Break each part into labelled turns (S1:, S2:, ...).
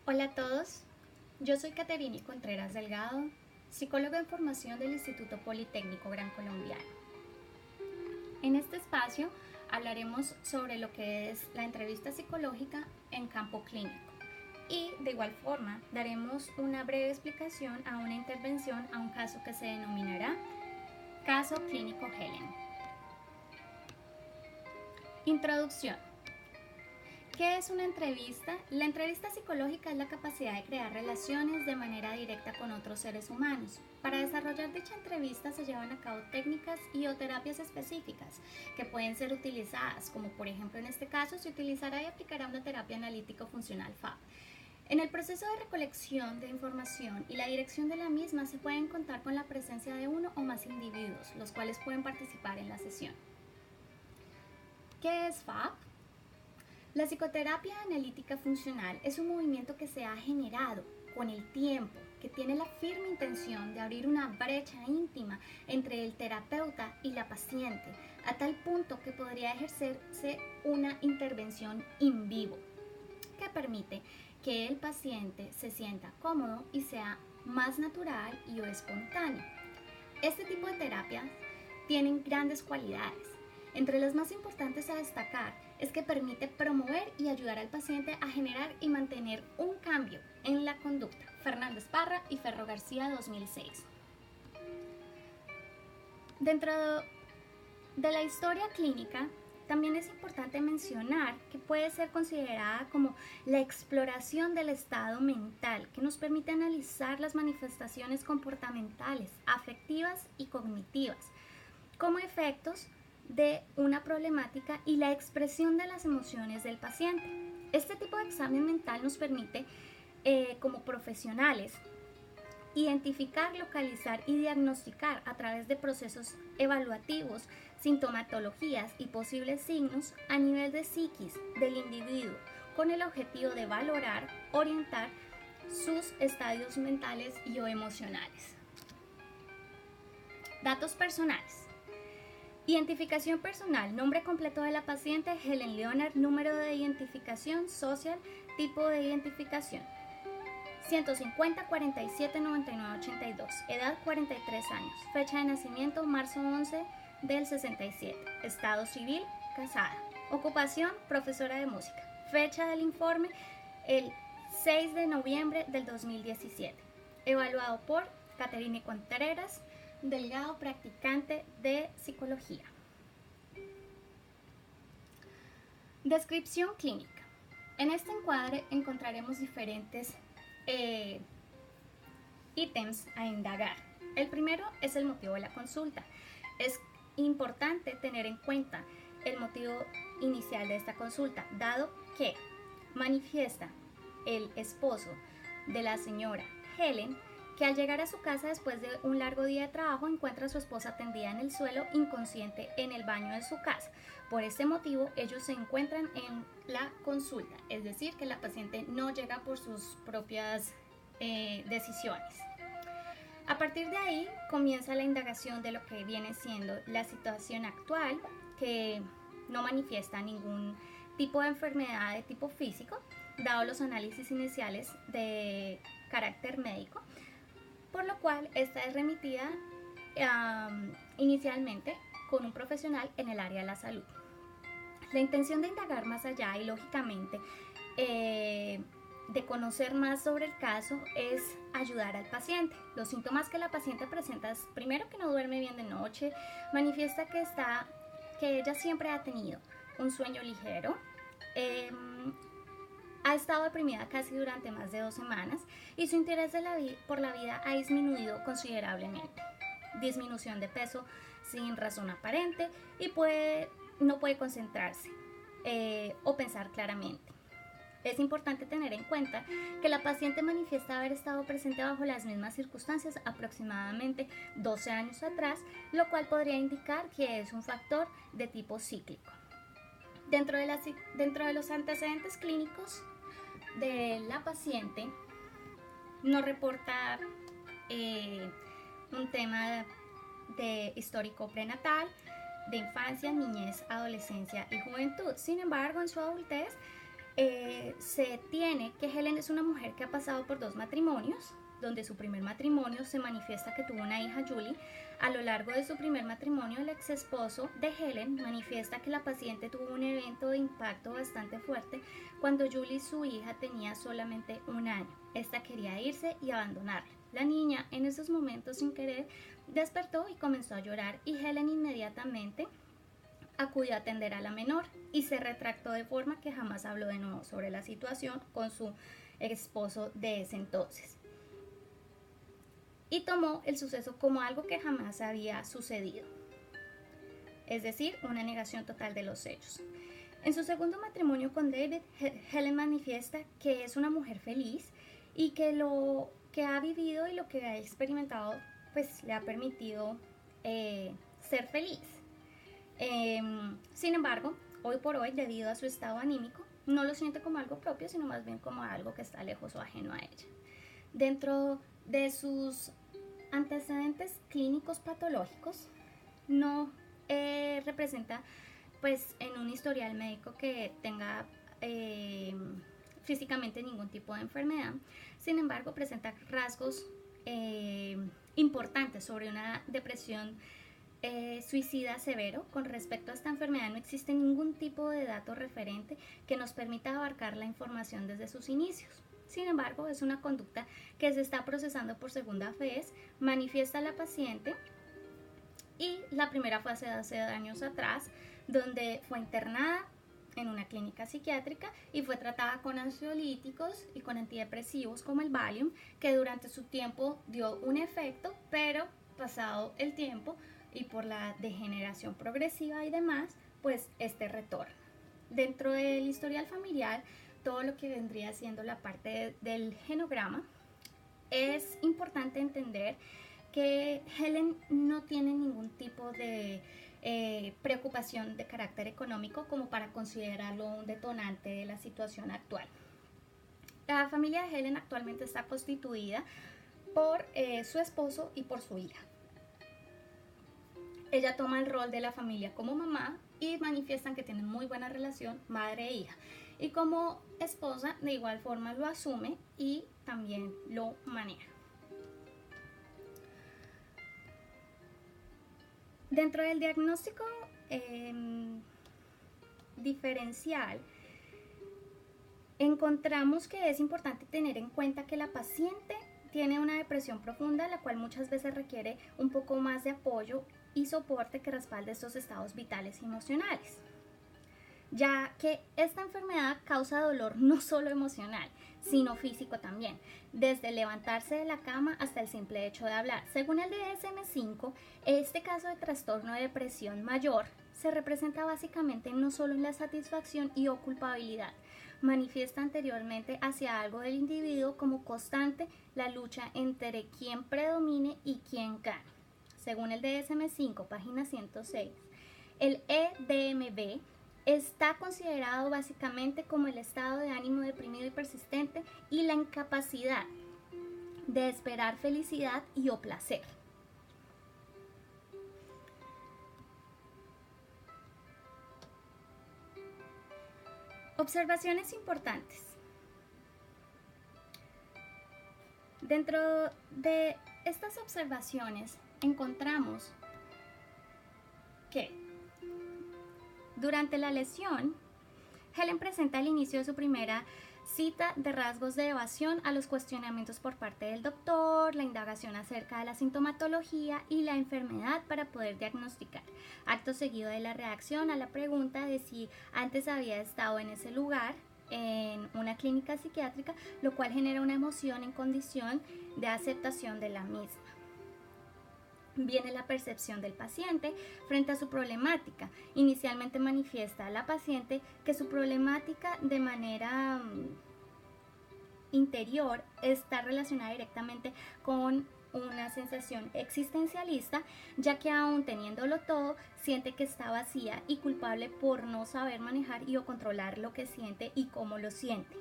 S1: Hola a todos, yo soy Caterine Contreras Delgado, psicóloga en formación del Instituto Politécnico Gran Colombiano. En este espacio hablaremos sobre lo que es la entrevista psicológica en campo clínico y de igual forma daremos una breve explicación a una intervención a un caso que se denominará Caso Clínico Helen. Introducción. ¿Qué es una entrevista? La entrevista psicológica es la capacidad de crear relaciones de manera directa con otros seres humanos. Para desarrollar dicha entrevista se llevan a cabo técnicas y o terapias específicas que pueden ser utilizadas, como por ejemplo en este caso se utilizará y aplicará una terapia analítico-funcional FAB. En el proceso de recolección de información y la dirección de la misma se pueden contar con la presencia de uno o más individuos, los cuales pueden participar en la sesión. ¿Qué es FAB? La psicoterapia analítica funcional es un movimiento que se ha generado con el tiempo, que tiene la firme intención de abrir una brecha íntima entre el terapeuta y la paciente, a tal punto que podría ejercerse una intervención in vivo, que permite que el paciente se sienta cómodo y sea más natural y o espontáneo. Este tipo de terapias tienen grandes cualidades. Entre las más importantes a destacar es que permite promover y ayudar al paciente a generar y mantener un cambio en la conducta. Fernández Parra y Ferro García, 2006. Dentro de la historia clínica, también es importante mencionar que puede ser considerada como la exploración del estado mental, que nos permite analizar las manifestaciones comportamentales, afectivas y cognitivas, como efectos de una problemática y la expresión de las emociones del paciente. Este tipo de examen mental nos permite, como profesionales, identificar, localizar y diagnosticar a través de procesos evaluativos, sintomatologías y posibles signos a nivel de psiquis del individuo, con el objetivo de valorar, orientar sus estadios mentales y o emocionales. Datos personales. Identificación personal, nombre completo de la paciente Helen Leonard, número de identificación social, tipo de identificación 150 47 99 82, edad 43 años, fecha de nacimiento marzo 11 del 67, estado civil casada, ocupación profesora de música, fecha del informe el 6 de noviembre del 2017, evaluado por Caterine Contreras Delgado, practicante de psicología. Descripción clínica. En este encuadre encontraremos diferentes ítems a indagar. El primero es el motivo de la consulta. Es importante tener en cuenta el motivo inicial de esta consulta, dado que manifiesta el esposo de la señora Helen que al llegar a su casa después de un largo día de trabajo encuentra a su esposa tendida en el suelo inconsciente en el baño de su casa. Por este motivo ellos se encuentran en la consulta, es decir, que la paciente no llega por sus propias decisiones. A partir de ahí comienza la indagación de lo que viene siendo la situación actual, que no manifiesta ningún tipo de enfermedad de tipo físico, dado los análisis iniciales de carácter médico, por lo cual esta es remitida inicialmente con un profesional en el área de la salud. La intención de indagar más allá y lógicamente de conocer más sobre el caso es ayudar al paciente. Los síntomas que la paciente presenta es primero que no duerme bien de noche, manifiesta que ella siempre ha tenido un sueño ligero, ha estado deprimida casi durante más de 2 semanas y su interés por la vida ha disminuido considerablemente. Disminución de peso sin razón aparente y no puede concentrarse o pensar claramente. Es importante tener en cuenta que la paciente manifiesta haber estado presente bajo las mismas circunstancias aproximadamente 12 años atrás, lo cual podría indicar que es un factor de tipo cíclico. Dentro de los antecedentes clínicos de la paciente, no reporta un tema de histórico prenatal, de infancia, niñez, adolescencia y juventud. Sin embargo, en su adultez se tiene que Helen es una mujer que ha pasado por 2 matrimonios, donde su primer matrimonio se manifiesta que tuvo una hija, Julie. A lo largo de su primer matrimonio, el ex esposo de Helen manifiesta que la paciente tuvo un evento de impacto bastante fuerte cuando Julie, su hija, tenía solamente 1 año. Esta quería irse y abandonarla. La niña, en esos momentos, sin querer, despertó y comenzó a llorar, y Helen inmediatamente acudió a atender a la menor y se retractó, de forma que jamás habló de nuevo sobre la situación con su esposo de ese entonces, y tomó el suceso como algo que jamás había sucedido, es decir, una negación total de los hechos. En su segundo matrimonio con David, Helen manifiesta que es una mujer feliz y que lo que ha vivido y lo que ha experimentado pues le ha permitido ser feliz. Sin embargo, hoy por hoy, debido a su estado anímico, no lo siente como algo propio, sino más bien como algo que está lejos o ajeno a ella. Dentro de sus antecedentes clínicos patológicos, no representa pues en un historial médico que tenga físicamente ningún tipo de enfermedad. Sin embargo, presenta rasgos importantes sobre una depresión suicida severo. Con respecto a esta enfermedad, no existe ningún tipo de dato referente que nos permita abarcar la información desde sus inicios. Sin embargo, es una conducta que se está procesando por segunda vez, manifiesta la paciente, y la primera fue hace 12 años atrás, donde fue internada en una clínica psiquiátrica y fue tratada con ansiolíticos y con antidepresivos como el Valium, que durante su tiempo dio un efecto, pero pasado el tiempo y por la degeneración progresiva y demás, pues este retorna. Dentro del historial familiar, todo lo que vendría siendo la parte del genograma, es importante entender que Helen no tiene ningún tipo de preocupación de carácter económico como para considerarlo un detonante de la situación actual. La familia de Helen actualmente está constituida por su esposo y por su hija. Ella toma el rol de la familia como mamá y manifiestan que tienen muy buena relación madre e hija. Y como esposa, de igual forma lo asume y también lo maneja. Dentro del diagnóstico diferencial, encontramos que es importante tener en cuenta que la paciente tiene una depresión profunda, la cual muchas veces requiere un poco más de apoyo y soporte que respalde estos estados vitales y emocionales, ya que esta enfermedad causa dolor no solo emocional, sino físico también, desde levantarse de la cama hasta el simple hecho de hablar. Según el DSM-5, este caso de trastorno de depresión mayor se representa básicamente no solo en la satisfacción y o culpabilidad, manifiesta anteriormente hacia algo del individuo como constante la lucha entre quién predomine y quién gana. Según el DSM-5, página 106, el EDMB está considerado básicamente como el estado de ánimo deprimido y persistente y la incapacidad de esperar felicidad y o placer. Observaciones importantes. Dentro de estas observaciones encontramos que durante la lesión, Helen presenta al inicio de su primera cita de rasgos de evasión a los cuestionamientos por parte del doctor, la indagación acerca de la sintomatología y la enfermedad para poder diagnosticar. Acto seguido de la reacción a la pregunta de si antes había estado en ese lugar, en una clínica psiquiátrica, lo cual genera una emoción en condición de aceptación de la misma. Viene la percepción del paciente frente a su problemática. Inicialmente manifiesta a la paciente que su problemática de manera interior está relacionada directamente con una sensación existencialista, ya que aún teniéndolo todo, siente que está vacía y culpable por no saber manejar y o controlar lo que siente y cómo lo siente,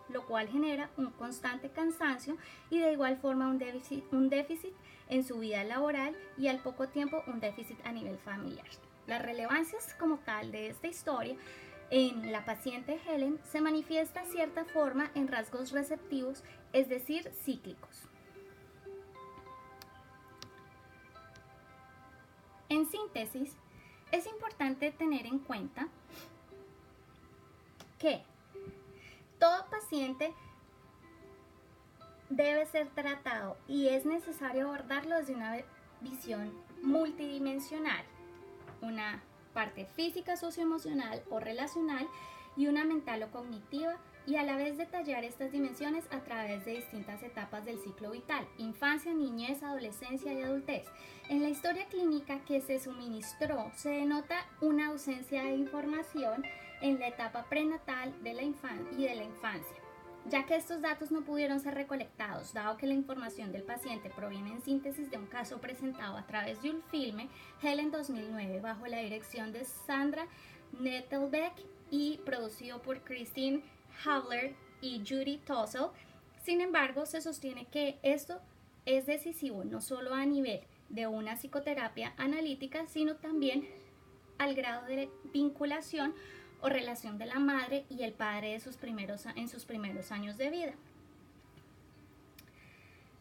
S1: lo cual genera un constante cansancio y de igual forma un déficit en su vida laboral y al poco tiempo un déficit a nivel familiar. Las relevancias como tal de esta historia En la paciente Helen se manifiesta cierta forma en rasgos receptivos, es decir, cíclicos. En síntesis, es importante tener en cuenta que todo paciente debe ser tratado y es necesario abordarlo desde una visión multidimensional, una parte física, socioemocional o relacional y una mental o cognitiva, y a la vez detallar estas dimensiones a través de distintas etapas del ciclo vital: infancia, niñez, adolescencia y adultez. En la historia clínica que se suministró se denota una ausencia de información en la etapa prenatal de la y de la infancia, ya que estos datos no pudieron ser recolectados, dado que la información del paciente proviene en síntesis de un caso presentado a través de un filme, Helen 2009, bajo la dirección de Sandra Nettelbeck y producido por Christine Havler y Judy Tossell. Sin embargo, se sostiene que esto es decisivo no solo a nivel de una psicoterapia analítica, sino también al grado de vinculación o relación de la madre y el padre en sus primeros años de vida.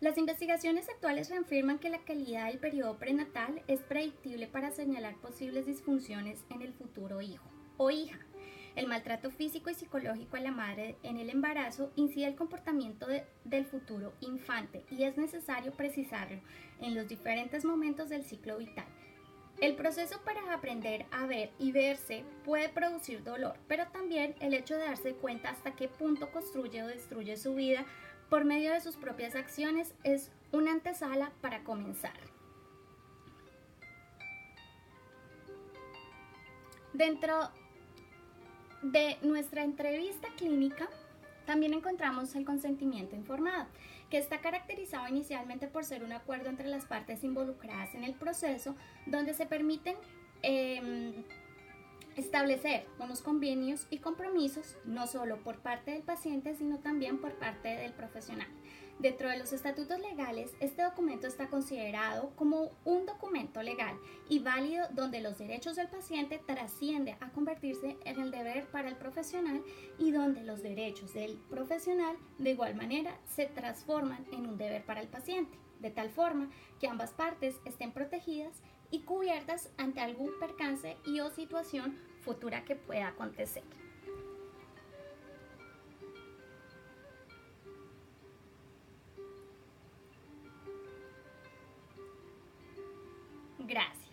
S1: Las investigaciones actuales reafirman que la calidad del periodo prenatal es predictible para señalar posibles disfunciones en el futuro hijo o hija. El maltrato físico y psicológico a la madre en el embarazo incide en el comportamiento del futuro infante y es necesario precisarlo en los diferentes momentos del ciclo vital. El proceso para aprender a ver y verse puede producir dolor, pero también el hecho de darse cuenta hasta qué punto construye o destruye su vida por medio de sus propias acciones es una antesala para comenzar. Dentro de nuestra entrevista clínica también encontramos el consentimiento informado, que está caracterizado inicialmente por ser un acuerdo entre las partes involucradas en el proceso, donde se permiten establecer unos convenios y compromisos, no solo por parte del paciente, sino también por parte del profesional. Dentro de los estatutos legales, este documento está considerado como un documento legal y válido donde los derechos del paciente trascienden a convertirse en el deber para el profesional y donde los derechos del profesional de igual manera se transforman en un deber para el paciente, de tal forma que ambas partes estén protegidas y cubiertas ante algún percance y o situación futura que pueda acontecer. Gracias.